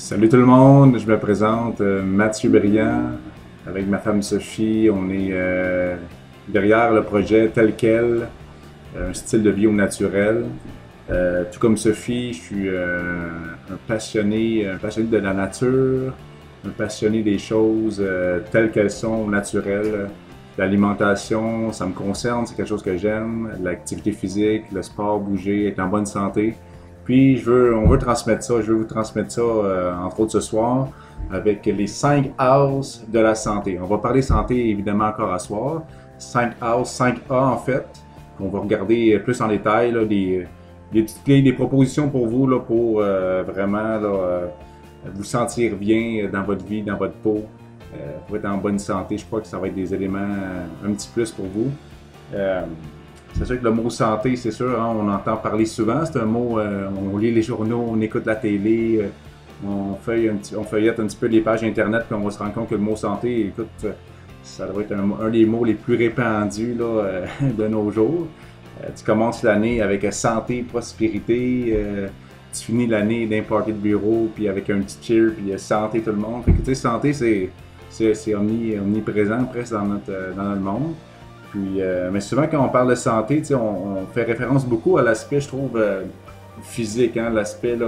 Salut tout le monde, je me présente Mathieu Briand avec ma femme Sophie. On est derrière le projet tel quel, un style de vie au naturel. Tout comme Sophie, je suis un passionné de la nature, un passionné des choses telles qu'elles sont, naturelles. L'alimentation, ça me concerne, c'est quelque chose que j'aime. L'activité physique, le sport, bouger, être en bonne santé. Puis on veut transmettre ça, je veux vous transmettre ça entre autres ce soir avec les 5 House de la santé. On va parler santé évidemment encore à soir. 5 House, 5A en fait. On va regarder plus en détail là, des petites clés, des propositions pour vous là, pour vraiment vous sentir bien dans votre vie, dans votre peau, pour être en bonne santé. Je crois que ça va être des éléments un petit plus pour vous. C'est sûr que le mot santé, c'est sûr, hein, on entend parler souvent. C'est un mot, on lit les journaux, on écoute la télé, on feuillette un petit peu les pages Internet, puis on va se rendre compte que le mot santé, écoute, ça doit être un des mots les plus répandus là, de nos jours. Tu commences l'année avec santé, prospérité, tu finis l'année d'un party de bureau, puis avec un petit cheer, puis santé tout le monde. Fait que, tu sais, santé, c'est omniprésent presque dans notre monde. Puis, mais souvent, quand on parle de santé, on fait référence beaucoup à l'aspect, je trouve, physique, hein, l'aspect,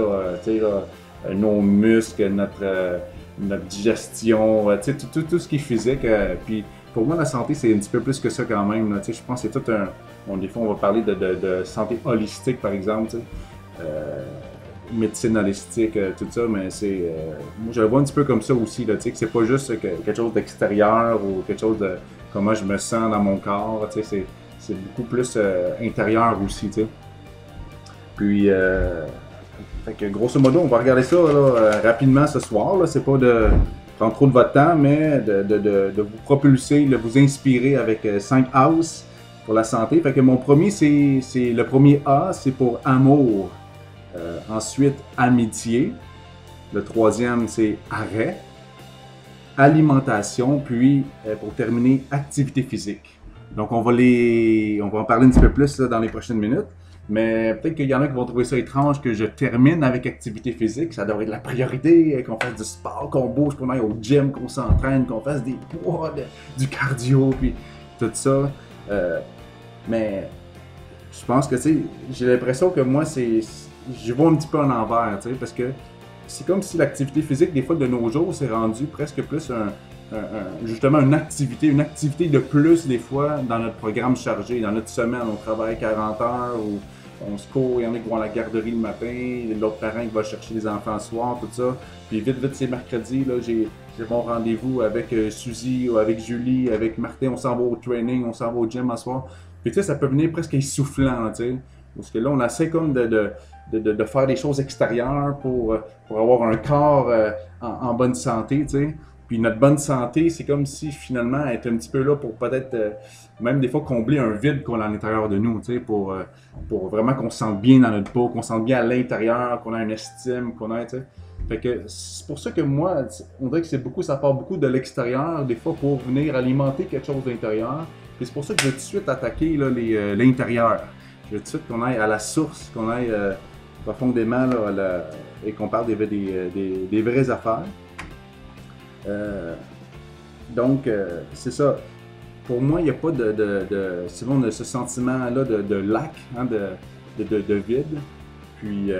nos muscles, notre digestion, tout ce qui est physique. Puis, pour moi, la santé, c'est un petit peu plus que ça quand même. Là, je pense que c'est tout un... des fois, on va parler de santé holistique, par exemple, médecine holistique, tout ça, mais moi, je le vois un petit peu comme ça aussi, là, que c'est pas juste quelque chose d'extérieur ou quelque chose de comment je me sens dans mon corps, c'est beaucoup plus intérieur aussi, t'sais. Puis, fait que grosso modo, on va regarder ça là, rapidement ce soir, là. C'est pas de prendre trop de votre temps, mais de vous propulser, de vous inspirer avec 5 House pour la santé. Fait que mon premier, c'est le premier A, c'est pour amour. Ensuite, amitié. Le troisième, c'est arrêt. Alimentation, puis pour terminer, activité physique. Donc on va en parler un petit peu plus là, dans les prochaines minutes, mais peut-être qu'il y en a qui vont trouver ça étrange que je termine avec activité physique. Ça devrait être la priorité, qu'on fasse du sport, qu'on bouge, qu'on aille au gym, qu'on s'entraîne, qu'on fasse des poids, du cardio, puis tout ça. Mais je pense que, tu sais, j'ai l'impression que moi, je vois un petit peu en envers, tu sais, parce que c'est comme si l'activité physique, des fois, de nos jours, s'est rendu presque plus justement une activité de plus, des fois, dans notre programme chargé. Dans notre semaine, on travaille 40 heures ou on se court, il y en a qui vont à la garderie le matin, l'autre parent qui va chercher les enfants le soir, tout ça. Puis vite, c'est mercredi, là, j'ai mon rendez-vous avec Suzy ou avec Julie, avec Martin, on s'en va au training, on s'en va au gym à soir. Puis tu sais, ça peut venir presque essoufflant, tu sais. Parce que là, on essaie comme de faire des choses extérieures pour avoir un corps en bonne santé, tu sais. Puis notre bonne santé, c'est comme si finalement elle était un petit peu là pour peut-être même des fois combler un vide qu'on a à l'intérieur de nous, tu sais, pour vraiment qu'on se sente bien dans notre peau, qu'on se sente bien à l'intérieur, qu'on a une estime, qu'on a, tu sais. Fait que c'est pour ça que moi, on dirait que ça part beaucoup de l'extérieur, des fois pour venir alimenter quelque chose d'intérieur. Puis c'est pour ça que je vais tout de suite attaquer là, l'intérieur. Je veux tout de suite qu'on aille à la source, qu'on aille profondément là, et qu'on parle des vraies affaires. Donc, c'est ça. Pour moi, il n'y a pas souvent on a ce sentiment-là de lac, hein, de vide. Puis,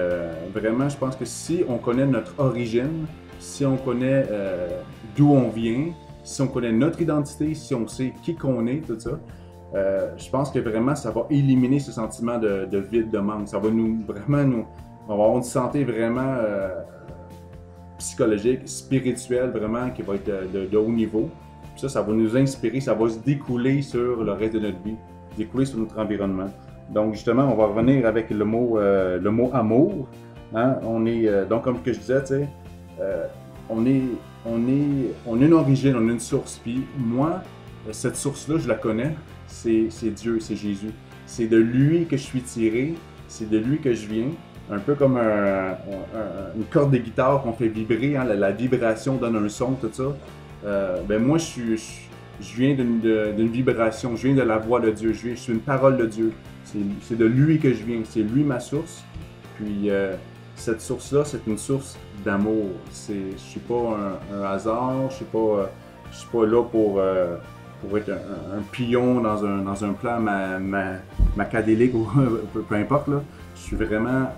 vraiment, je pense que si on connaît notre origine, si on connaît d'où on vient, si on connaît notre identité, si on sait qui qu'on est, tout ça, je pense que vraiment ça va éliminer ce sentiment de vide, de manque. Ça va on va avoir une santé vraiment psychologique, spirituelle, vraiment qui va être de haut niveau. Puis ça va nous inspirer, ça va se découler sur le reste de notre vie, découler sur notre environnement. Donc justement, on va revenir avec le mot amour. Hein? Donc comme que je disais, tu sais, on a une origine, on a une source. Puis moi, cette source-là, je la connais. C'est Dieu, c'est Jésus. C'est de lui que je suis tiré, c'est de lui que je viens. Un peu comme une corde de guitare qu'on fait vibrer, hein, la vibration donne un son, tout ça. Ben moi, je viens d'une vibration, je viens de la voix de Dieu, je suis une parole de Dieu. C'est de lui que je viens, c'est lui ma source. Puis cette source-là, c'est une source d'amour. Je suis pas un hasard, je suis pas là pour être un pion dans un plan macadélique ou peu importe. Là. Je suis vraiment,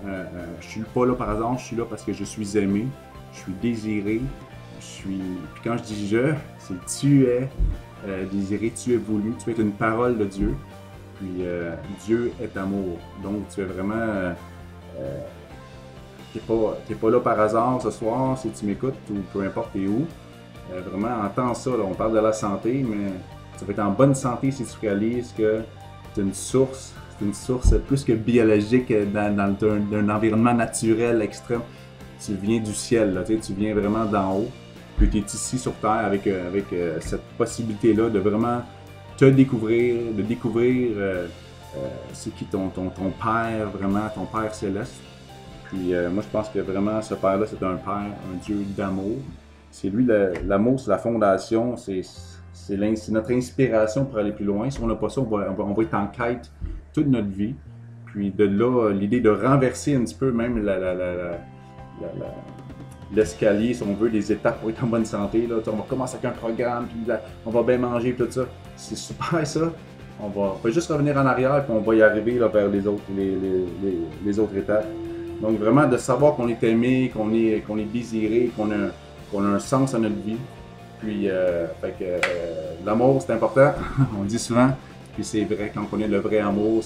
je suis pas là par hasard, je suis là parce que je suis aimé, je suis désiré, puis quand je dis je, c'est tu es désiré, tu es voulu, tu es une parole de Dieu, puis Dieu est amour. Donc tu es vraiment, t'es pas là par hasard ce soir si tu m'écoutes ou peu importe t'es où. Vraiment, entends ça, là, on parle de la santé, mais tu vas être en bonne santé si tu réalises que c'est une source plus que biologique dans un environnement naturel extrême. Tu viens du ciel, là, tu viens vraiment d'en haut, puis tu es ici sur Terre avec cette possibilité-là de vraiment te découvrir, de découvrir c'est qui ton Père, vraiment, ton Père céleste. Puis moi, je pense que vraiment, ce Père-là, c'est un Père, un Dieu d'amour. C'est lui, l'amour, c'est la fondation, c'est notre inspiration pour aller plus loin. Si on n'a pas ça, on va être en quête toute notre vie. Puis de là, l'idée de renverser un petit peu même l'escalier, si on veut, les étapes pour être en bonne santé. Là. On va commencer avec un programme, puis là, on va bien manger, tout ça. C'est super ça. On va juste revenir en arrière, puis on va y arriver là, vers les autres étapes. Donc vraiment de savoir qu'on est aimé, qu'on est désiré, qu'on a un sens à notre vie. Puis l'amour c'est important, on le dit souvent. Puis c'est vrai, quand on connaît le vrai amour,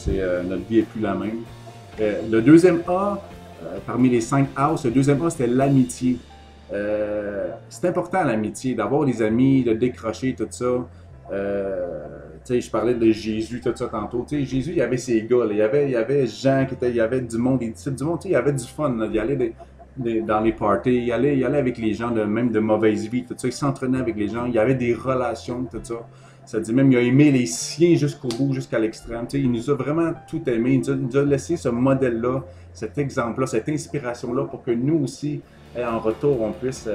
notre vie n'est plus la même. Le deuxième A, parmi les 5 A, le deuxième A c'était l'amitié. C'est important l'amitié, d'avoir des amis, de décrocher tout ça. Je parlais de Jésus, tout ça tantôt. Jésus, il y avait ses gars, là. Il y avait Jean, il y avait du monde, des disciples du monde, il y avait du fun. Là. Il allait dans les parties, il allait avec les gens, même de mauvaise vie, tout ça. Il s'entraînait avec les gens, il y avait des relations, tout ça. Ça dit même, il a aimé les siens jusqu'au bout, jusqu'à l'extrême. Il nous a vraiment tout aimé. Il nous a laissé ce modèle-là, cet exemple-là, cette inspiration-là pour que nous aussi, en retour, on puisse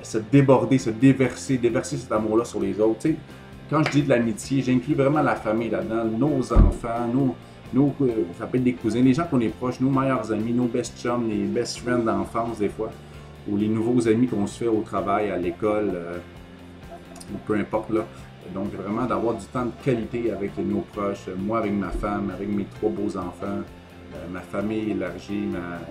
se déborder, se déverser cet amour-là sur les autres. Quand je dis de l'amitié, j'inclus vraiment la famille là-dedans, nos enfants, ça peut être des cousins, les gens qu'on est proches, nos meilleurs amis, nos best chums, les best friends d'enfance des fois, ou les nouveaux amis qu'on se fait au travail, à l'école, ou peu importe là. Donc vraiment d'avoir du temps de qualité avec nos proches, moi avec ma femme, avec mes 3 beaux enfants, ma famille élargie,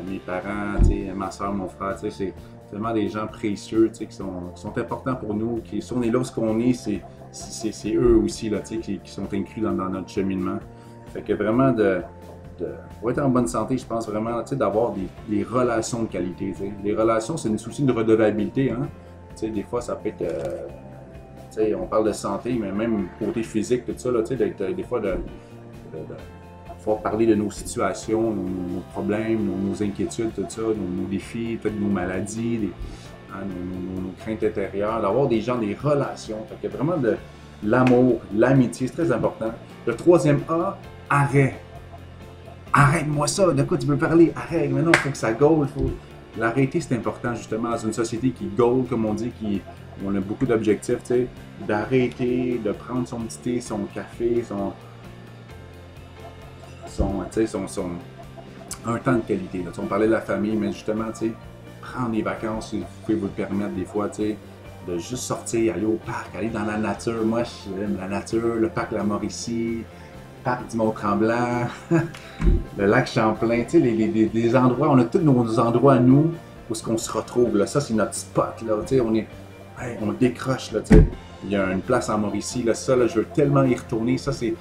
mes parents, ma soeur, mon frère, c'est vraiment des gens précieux qui sont importants pour nous, si on est là où on est, c'est eux aussi là, qui sont inclus dans notre cheminement. Fait que vraiment pour être en bonne santé, je pense vraiment d'avoir des relations de qualité. T'sais. Les relations, c'est une souci de redevabilité. Hein? Des fois, ça peut être. On parle de santé, mais même côté physique, tout ça, là, des fois de pouvoir parler de nos situations, nos problèmes, nos inquiétudes, tout ça, nos défis, peut-être nos maladies, nos craintes intérieures, d'avoir des gens, des relations. Fait que vraiment de l'amour, l'amitié, c'est très important. Le troisième A, arrêt. Arrête-moi ça, de quoi tu veux parler? Arrête, maintenant il faut que ça goal. L'arrêter, c'est important justement dans une société qui goal, comme on dit, où on a beaucoup d'objectifs, d'arrêter, de prendre son petit thé, son café, un temps de qualité. Là. On parlait de la famille, mais justement, prendre des vacances, si vous pouvez vous le permettre des fois, de juste sortir, aller au parc, aller dans la nature. Moi, j'aime la nature, le parc La Mauricie, le parc du Mont-Tremblant, le lac Champlain, des endroits, on a tous nos endroits à nous où on se retrouve. Là. Ça, c'est notre spot. Là, on décroche. Là, il y a une place en Mauricie, là, ça, là, je veux tellement y retourner. Ça, je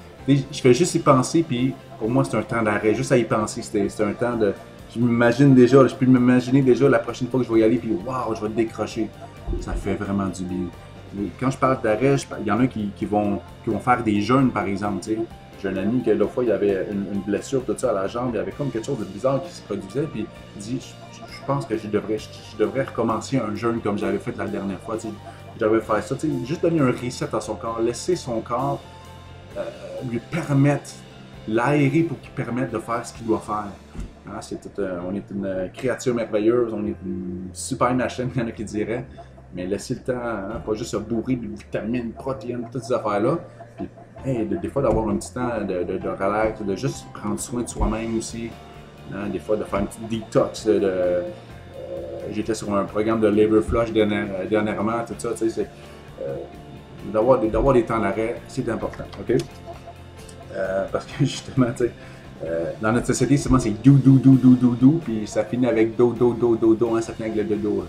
fais juste y penser, puis pour moi, c'est un temps d'arrêt. Juste à y penser, c'est un temps de... Je peux m'imaginer déjà la prochaine fois que je vais y aller, puis waouh, je vais décrocher. Ça fait vraiment du bien. Mais quand je parle d'arrêt, il y en a qui vont faire des jeûnes, par exemple. T'sais. J'ai un ami qui, l'autre fois, il avait une blessure, tout ça, à la jambe, il y avait comme quelque chose de bizarre qui se produisait, puis il dit, je pense que je devrais recommencer un jeûne comme j'avais fait la dernière fois. J'avais fait ça, juste donner un reset à son corps, laisser son corps lui permettre, l'aérer pour qu'il permette de faire ce qu'il doit faire. Hein, on est une créature merveilleuse, on est une super machine, il y en a qui diraient, mais laisser le temps, hein, pas juste se bourrer de vitamines, protéines, toutes ces affaires-là, puis des fois d'avoir un petit temps de relax, de juste prendre soin de soi-même aussi, Hein, des fois, de faire une petite detox. J'étais sur un programme de liver flush dernièrement, tout ça, tu sais, d'avoir des temps d'arrêt, c'est important, ok? Parce que justement, tu sais, dans notre société, souvent c'est do, puis ça finit avec do, hein, ça finit avec le dodo.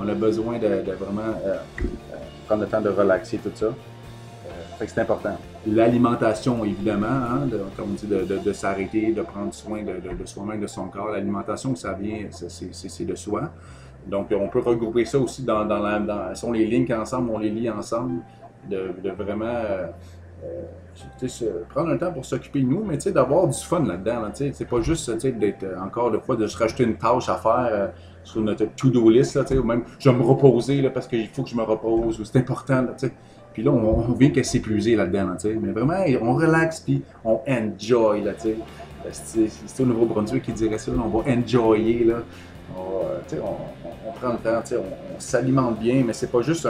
On a besoin de vraiment prendre le temps de relaxer tout ça. Fait que c'est important. L'alimentation, évidemment, hein, comme on dit, de s'arrêter, de prendre soin de soi-même, de son corps. L'alimentation, ça vient, c'est de soi. Donc, on peut regrouper ça aussi si on les ligne ensemble, on les lit ensemble, de vraiment prendre un temps pour s'occuper de nous, mais d'avoir du fun là-dedans. Là, c'est pas juste d'être encore de fois de se rajouter une tâche à faire sur notre to-do list, là, ou même je vais me reposer là, parce qu'il faut que je me repose, ou c'est important. Là, puis là, on vient qu'à s'épuiser là-dedans. Là, mais vraiment, on relaxe puis on enjoy. Là, c'est au Nouveau-Brunswick qui dirait ça. Là, on va enjoyer. Là. On prend le temps, on s'alimente bien, mais c'est pas juste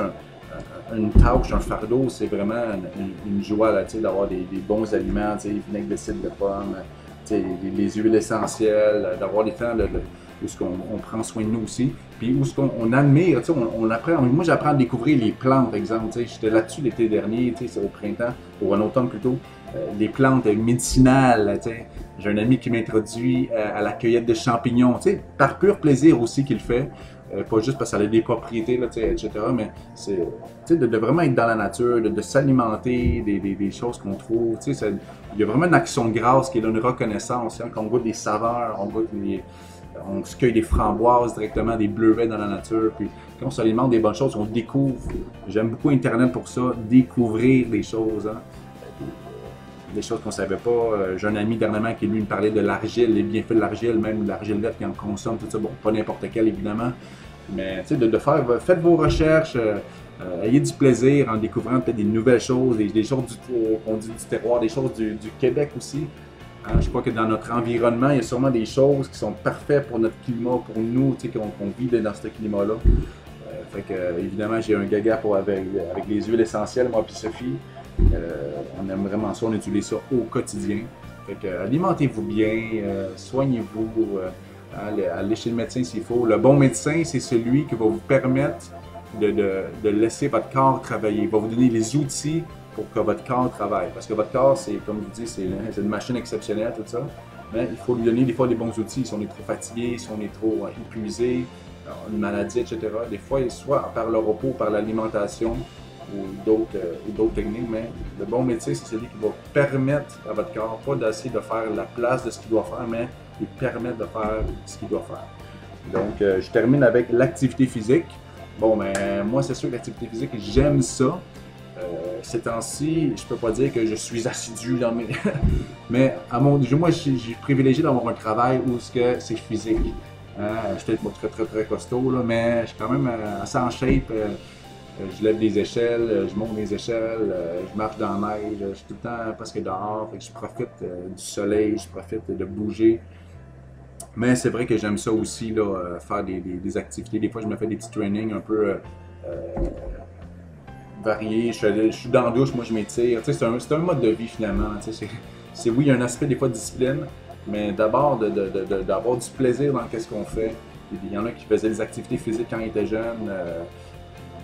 une tâche, un fardeau, c'est vraiment une joie là, d'avoir des bons aliments, vinaigre de cidre de pomme, les huiles essentielles, d'avoir des temps où on prend soin de nous aussi, puis où on admire, on apprend, moi j'apprends à découvrir les plantes, par exemple, j'étais là-dessus l'été dernier, c'est au printemps, ou en automne plutôt, les plantes médicinales, j'ai un ami qui m'introduit à la cueillette de champignons, par pur plaisir aussi qu'il fait. Pas juste parce que ça a des propriétés, là, etc. Mais c'est de vraiment être dans la nature, de s'alimenter des choses qu'on trouve. Il y a vraiment une action de grâce qui est là, une reconnaissance. Hein, quand on goûte des saveurs, on se cueille des framboises directement, des bleuvets dans la nature. Puis quand on s'alimente des bonnes choses, on découvre. J'aime beaucoup Internet pour ça, découvrir des choses. Hein. Des choses qu'on ne savait pas. J'ai un ami dernièrement qui lui me parlait de l'argile, les bienfaits de l'argile, même de l'argile verte qui en consomme, tout ça. Bon, pas n'importe quel évidemment, mais faites vos recherches, ayez du plaisir en découvrant peut-être des nouvelles choses, des choses qu'on dit du terroir, des choses du Québec aussi. Hein, je crois que dans notre environnement, il y a sûrement des choses qui sont parfaites pour notre climat, pour nous, qu'on vit dans ce climat-là. Fait que, évidemment, j'ai un gaga avec les huiles essentielles, moi puis Sophie. On aime vraiment ça, on utilise ça au quotidien. Fait que, alimentez-vous bien, soignez-vous, allez chez le médecin s'il faut. Le bon médecin, c'est celui qui va vous permettre de laisser votre corps travailler. Il va vous donner les outils pour que votre corps travaille. Parce que votre corps, c'est, comme je vous dis, c'est une machine exceptionnelle, tout ça. Mais il faut lui donner des fois des bons outils. Si on est trop fatigué, si on est trop épuisé, une maladie, etc. Des fois, soit par le repos, par l'alimentation, ou d'autres techniques, mais le bon médecin, c'est celui qui va permettre à votre corps, pas d'essayer de faire la place de ce qu'il doit faire, mais lui permettre de faire ce qu'il doit faire. Donc, je termine avec l'activité physique. Bon, ben, moi, c'est sûr que l'activité physique, j'aime ça. Ces temps-ci, je peux pas dire que je suis assidu dans mes... mais moi, j'ai privilégié d'avoir un travail où c'est physique. Je suis peut-être pas très costaud, là, mais je suis quand même assez en shape. Je lève des échelles, je monte des échelles, je marche dans la neige, je suis tout le temps presque dehors, fait que je profite du soleil, je profite de bouger. Mais c'est vrai que j'aime ça aussi, là, faire des activités. Des fois, je me fais des petits trainings un peu variés. Je suis dans la douche, moi je m'étire. C'est un mode de vie finalement. Oui, il y a un aspect des fois de discipline, mais d'abord d'avoir du plaisir dans ce qu'on fait. Il y en a qui faisaient des activités physiques quand ils étaient jeunes.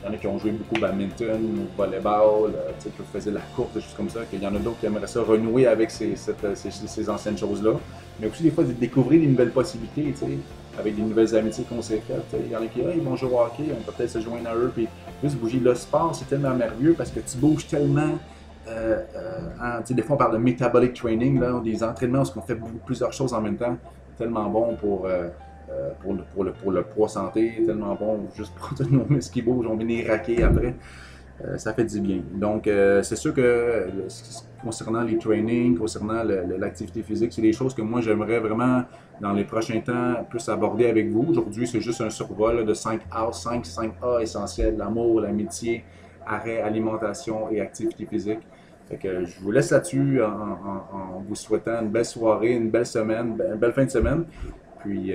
Il y en a qui ont joué beaucoup au badminton, au volleyball, qui faisaient la course, des choses comme ça. Il y en a d'autres qui aimeraient ça renouer avec ces anciennes choses-là. Mais aussi, des fois, de découvrir des nouvelles possibilités, avec des nouvelles amitiés qu'on s'est faites. Il y en a qui ils vont jouer au hockey, on peut peut-être se joindre à eux, puis juste bouger. Le sport, c'est tellement merveilleux parce que tu bouges tellement. Des fois, on parle de metabolic training, là, des entraînements où on fait plusieurs choses en même temps. Tellement bon pour le poids santé, tellement bon juste pour tous nos muscles qui bougent, on vient les raquer après. Ça fait du bien. Donc, c'est sûr que concernant les trainings, concernant l'activité physique, c'est des choses que moi j'aimerais vraiment dans les prochains temps plus aborder avec vous. Aujourd'hui, c'est juste un survol là, de 5A essentiels, l'amour, l'amitié, arrêt, alimentation et activité physique. Fait que je vous laisse là-dessus en vous souhaitant une belle soirée, une belle semaine, une belle fin de semaine. Puis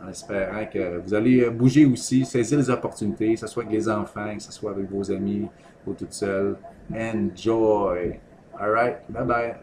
en espérant que vous allez bouger aussi, saisir les opportunités, que ce soit avec les enfants, que ce soit avec vos amis ou toute seule. Enjoy! Alright, bye bye!